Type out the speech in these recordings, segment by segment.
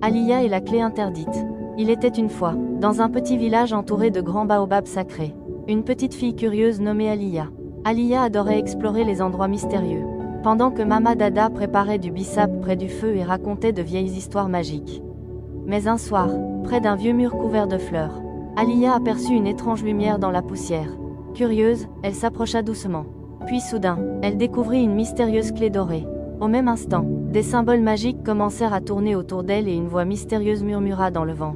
Aliyah et la clé interdite. Il était une fois, dans un petit village entouré de grands baobabs sacrés, une petite fille curieuse nommée Aliyah. Aliyah adorait explorer les endroits mystérieux, pendant que Mama Dada préparait du bissap près du feu et racontait de vieilles histoires magiques. Mais un soir, près d'un vieux mur couvert de fleurs, Aliyah aperçut une étrange lumière dans la poussière. Curieuse, elle s'approcha doucement. Puis soudain, elle découvrit une mystérieuse clé dorée. Au même instant, des symboles magiques commencèrent à tourner autour d'elle et une voix mystérieuse murmura dans le vent.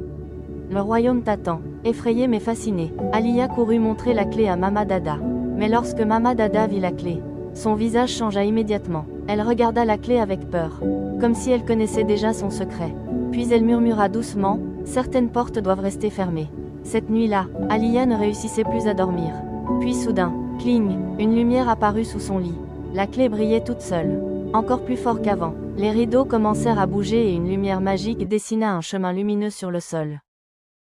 Le royaume t'attend. Effrayée mais fascinée, Aliyah courut montrer la clé à Mama Dada. Mais lorsque Mama Dada vit la clé, son visage changea immédiatement. Elle regarda la clé avec peur, comme si elle connaissait déjà son secret. Puis elle murmura doucement, « Certaines portes doivent rester fermées. » Cette nuit-là, Aliyah ne réussissait plus à dormir. Puis soudain, cling, une lumière apparut sous son lit. La clé brillait toute seule, encore plus fort qu'avant. Les rideaux commencèrent à bouger et une lumière magique dessina un chemin lumineux sur le sol.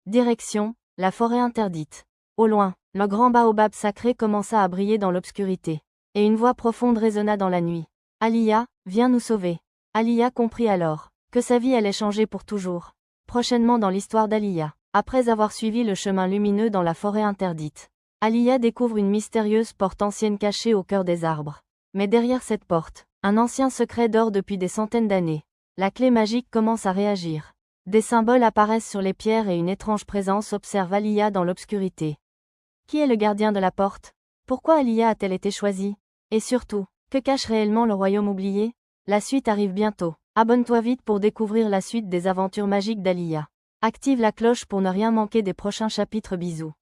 Direction, la forêt interdite. Au loin, le grand baobab sacré commença à briller dans l'obscurité. Et une voix profonde résonna dans la nuit. « Aliyah, viens nous sauver. » Aliyah comprit alors que sa vie allait changer pour toujours. Prochainement dans l'histoire d'Aliyah, après avoir suivi le chemin lumineux dans la forêt interdite, Aliyah découvre une mystérieuse porte ancienne cachée au cœur des arbres. Mais derrière cette porte, un ancien secret dort depuis des centaines d'années. La clé magique commence à réagir. Des symboles apparaissent sur les pierres et une étrange présence observe Aliyah dans l'obscurité. Qui est le gardien de la porte? Pourquoi Aliyah a-t-elle été choisie? Et surtout, que cache réellement le royaume oublié? La suite arrive bientôt. Abonne-toi vite pour découvrir la suite des aventures magiques d'Aliyah. Active la cloche pour ne rien manquer des prochains chapitres. Bisous.